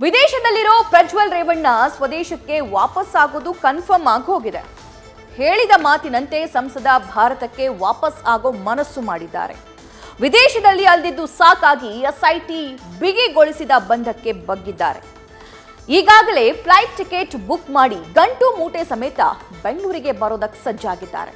ವಿದೇಶದಲ್ಲಿರೋ ಪ್ರಜ್ವಲ್ ರೇವಣ್ಣ ಸ್ವದೇಶಕ್ಕೆ ವಾಪಸ್ ಆಗೋದು ಕನ್ಫರ್ಮ್ ಆಗಿ ಹೋಗಿದೆ. ಹೇಳಿದ ಮಾತಿನಂತೆ ಸಂಸದ ಭಾರತಕ್ಕೆ ವಾಪಸ್ ಆಗೋ ಮನಸ್ಸು ಮಾಡಿದ್ದಾರೆ. ವಿದೇಶದಲ್ಲಿ ಅಲ್ದಿದ್ದು ಸಾಕಾಗಿ ಎಸ್ಐಟಿ ಬಿಗಿಗೊಳಿಸಿದ ಬಂಧಕ್ಕೆ ಬಗ್ಗಿದ್ದಾರೆ. ಈಗಾಗಲೇ ಫ್ಲೈಟ್ ಟಿಕೆಟ್ ಬುಕ್ ಮಾಡಿ ಗಂಟು ಮೂಟೆ ಸಮೇತ ಬೆಂಗಳೂರಿಗೆ ಬರೋದಕ್ಕೆ ಸಜ್ಜಾಗಿದ್ದಾರೆ.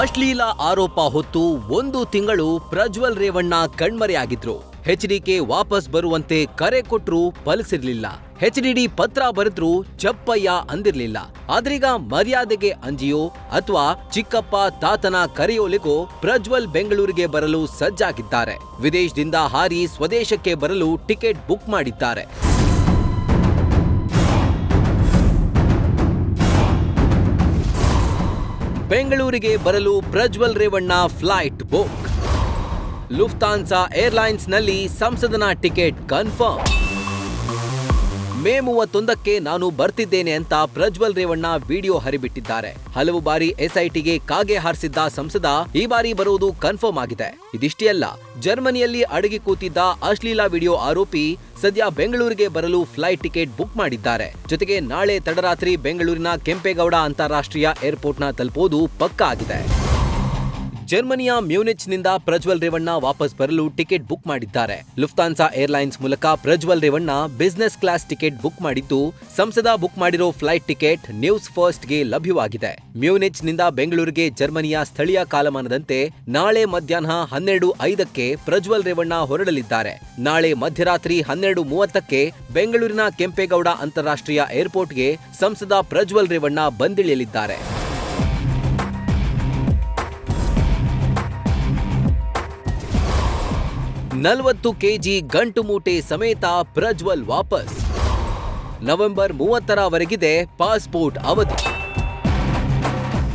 ಅಶ್ಲೀಲ ಆರೋಪ ಹೊತ್ತು 1 ತಿಂಗಳು ಪ್ರಜ್ವಲ್ ರೇವಣ್ಣ ಕಣ್ಮರೆಯಾಗಿದ್ರು. ಎಚ್ಡಿಕೆ ವಾಪಸ್ ಬರುವಂತೆ ಕರೆ ಕೊಟ್ರು ಫಲಿಸಿರ್ಲಿಲ್ಲ. ಎಚ್ಡಿಡಿ ಪತ್ರ ಬರೆದ್ರು ಚಪ್ಪಯ್ಯ ಅಂದಿರ್ಲಿಲ್ಲ. ಆದ್ರೀಗ ಮರ್ಯಾದೆಗೆ ಅಂಜಿಯೋ ಅಥವಾ ಚಿಕ್ಕಪ್ಪ ತಾತನ ಕರೆಯೋಲಿಗೋ ಪ್ರಜ್ವಲ್ ಬೆಂಗಳೂರಿಗೆ ಬರಲು ಸಜ್ಜಾಗಿದ್ದಾರೆ. ವಿದೇಶದಿಂದ ಹಾರಿ ಸ್ವದೇಶಕ್ಕೆ ಬರಲು ಟಿಕೆಟ್ ಬುಕ್ ಮಾಡಿದ್ದಾರೆ. ಬೆಂಗಳೂರಿಗೆ ಬರಲು Prajwal Revanna flight book. Lufthansa ಏರ್ಲೈನ್ಸ್ನಲ್ಲಿ ಸಂಸದನ ಟಿಕೆಟ್ ಕನ್ಫರ್ಮ್. ಮೇ 31ಕ್ಕೆ ನಾನು ಬರ್ತಿದ್ದೇನೆ ಅಂತ ಪ್ರಜ್ವಲ್ ರೇವಣ್ಣ ವಿಡಿಯೋ ಹರಿಬಿಟ್ಟಿದ್ದಾರೆ. ಹಲವು ಬಾರಿ ಎಸ್ಐಟಿಗೆ ಕಾಗೆ ಹಾರಿಸಿದ್ದ ಸಂಸದ ಈ ಬಾರಿ ಬರುವುದು ಕನ್ಫರ್ಮ್ ಆಗಿದೆ. ಇದಿಷ್ಟೇ ಅಲ್ಲ, ಜರ್ಮನಿಯಲ್ಲಿ ಅಡಗಿ ಕೂತಿದ್ದ ಅಶ್ಲೀಲ ವಿಡಿಯೋ ಆರೋಪಿ ಸದ್ಯ ಬೆಂಗಳೂರಿಗೆ ಬರಲು ಫ್ಲೈಟ್ ಟಿಕೆಟ್ ಬುಕ್ ಮಾಡಿದ್ದಾರೆ. ಜೊತೆಗೆ ನಾಳೆ ತಡರಾತ್ರಿ ಬೆಂಗಳೂರಿನ ಕೆಂಪೇಗೌಡ ಅಂತಾರಾಷ್ಟ್ರೀಯ ಏರ್ಪೋರ್ಟ್ನ ತಲುಪೋದು ಪಕ್ಕಾ ಆಗಿದೆ. ಜರ್ಮನಿಯ ಮ್ಯೂನಿಚ್ನಿಂದ ಪ್ರಜ್ವಲ್ ರೇವಣ್ಣ ವಾಪಸ್ ಬರಲು ಟಿಕೆಟ್ ಬುಕ್ ಮಾಡಿದ್ದಾರೆ. ಲುಫ್ತಾನ್ಸಾ ಏರ್ಲೈನ್ಸ್ ಮೂಲಕ Prajwal Revanna business class ticket book ಮಾಡಿದ್ದು, ಸಂಸದ ಬುಕ್ ಮಾಡಿರೋ ಫ್ಲೈಟ್ ಟಿಕೆಟ್ ನ್ಯೂಸ್ ಫಸ್ಟ್ಗೆ ಲಭ್ಯವಾಗಿದೆ. ಮ್ಯೂನಿಚ್ನಿಂದ ಬೆಂಗಳೂರಿಗೆ ಜರ್ಮನಿಯ ಸ್ಥಳೀಯ ಕಾಲಮಾನದಂತೆ ನಾಳೆ ಮಧ್ಯಾಹ್ನ 12:05ಕ್ಕೆ ಪ್ರಜ್ವಲ್ ರೇವಣ್ಣ ಹೊರಡಲಿದ್ದಾರೆ. ನಾಳೆ ಮಧ್ಯರಾತ್ರಿ 12:30ಕ್ಕೆ ಬೆಂಗಳೂರಿನ ಕೆಂಪೇಗೌಡ ಅಂತಾರಾಷ್ಟ್ರೀಯ ಏರ್ಪೋರ್ಟ್ಗೆ ಸಂಸದ ಪ್ರಜ್ವಲ್ ರೇವಣ್ಣ ಬಂದಿಳಿಯಲಿದ್ದಾರೆ. 40 ಕೆಜಿ ಗಂಟು ಮೂಟೆ ಸಮೇತ ಪ್ರಜ್ವಲ್ ವಾಪಸ್. ನವೆಂಬರ್ 30ರವರೆಗಿದೆ ಪಾಸ್ಪೋರ್ಟ್ ಅವಧಿ.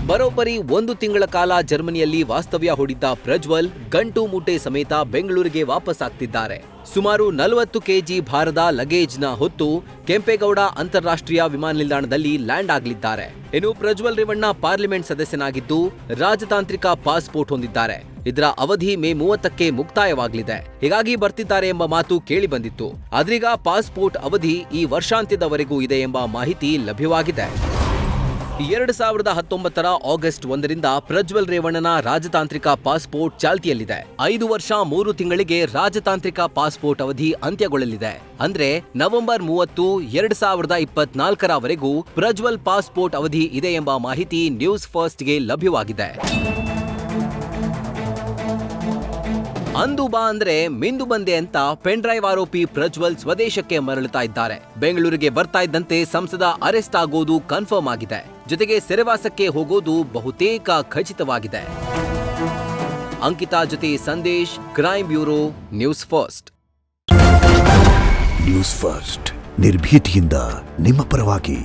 ಬರೋಬ್ಬರಿ 1 ತಿಂಗಳ ಕಾಲ ಜರ್ಮನಿಯಲ್ಲಿ ವಾಸ್ತವ್ಯ ಹೂಡಿದ್ದ ಪ್ರಜ್ವಲ್ ಗಂಟು ಮೂಟೆ ಸಮೇತ ಬೆಂಗಳೂರಿಗೆ ವಾಪಸ್ ಆಗ್ತಿದ್ದಾರೆ. ಸುಮಾರು 40 ಕೆಜಿ ಭಾರದ ಲಗೇಜ್ನ ಹೊತ್ತು ಕೆಂಪೇಗೌಡ ಅಂತಾರಾಷ್ಟ್ರೀಯ ವಿಮಾನ ನಿಲ್ದಾಣದಲ್ಲಿ ಲ್ಯಾಂಡ್ ಆಗಲಿದ್ದಾರೆ. ಇನ್ನು ಪ್ರಜ್ವಲ್ ರೇವಣ್ಣ ಪಾರ್ಲಿಮೆಂಟ್ ಸದಸ್ಯನಾಗಿದ್ದು ರಾಜತಾಂತ್ರಿಕ ಪಾಸ್ಪೋರ್ಟ್ ಹೊಂದಿದ್ದಾರೆ. ಇದರ ಅವಧಿ ಮೇ 30ಕ್ಕೆ ಮುಕ್ತಾಯವಾಗಲಿದೆ. ಹೀಗಾಗಿ ಬರ್ತಿದ್ದಾರೆ ಎಂಬ ಮಾತು ಕೇಳಿ ಬಂದಿತ್ತು. ಆದ್ರೀಗ ಪಾಸ್ಪೋರ್ಟ್ ಅವಧಿ ಈ ವರ್ಷಾಂತ್ಯದವರೆಗೂ ಇದೆ ಎಂಬ ಮಾಹಿತಿ ಲಭ್ಯವಾಗಿದೆ. 2019ರ ಆಗಸ್ಟ್ 1ರಿಂದ ಪ್ರಜ್ವಲ್ ರೇವಣ್ಣನ ರಾಜತಾಂತ್ರಿಕ ಪಾಸ್ಪೋರ್ಟ್ ಚಾಲ್ತಿಯಲ್ಲಿದೆ. 5 ವರ್ಷ 3 ತಿಂಗಳಿಗೆ ರಾಜತಾಂತ್ರಿಕ ಪಾಸ್ಪೋರ್ಟ್ ಅವಧಿ ಅಂತ್ಯಗೊಳ್ಳಲಿದೆ. ಅಂದ್ರೆ ನವೆಂಬರ್ 30, 2024ರವರೆಗೂ ಪ್ರಜ್ವಲ್ ಪಾಸ್ಪೋರ್ಟ್ ಅವಧಿ ಇದೆ ಎಂಬ ಮಾಹಿತಿ ನ್ಯೂಸ್ ಫಸ್ಟ್ಗೆ ಲಭ್ಯವಾಗಿದೆ. ಅಂದು ಬಾ ಅಂದ್ರೆ ಮಿಂದು ಬಂದೆ ಅಂತ ಪೆನ್ ಡ್ರೈವ್ ಆರೋಪಿ ಪ್ರಜ್ವಲ್ ಸ್ವದೇಶಕ್ಕೆ ಮರಳುತ್ತಾ ಇದ್ದಾರೆ. ಬೆಂಗಳೂರಿಗೆ ಬರ್ತಾ ಇದ್ದಂತೆ ಸಂಸದ ಅರೆಸ್ಟ್ ಆಗೋದು ಕನ್ಫರ್ಮ್ ಆಗಿದೆ. ಜೊತೆಗೆ ಸೆರೆವಾಸಕ್ಕೆ ಹೋಗೋದು ಬಹುತೇಕ ಖಚಿತವಾಗಿದೆ. ಅಂಕಿತಾ ಜೊತೆ Sandesh, crime bureau, news first. News first ನಿರ್ಭೀತಿಯಿಂದ ನಿಮ್ಮ ಪರವಾಗಿ.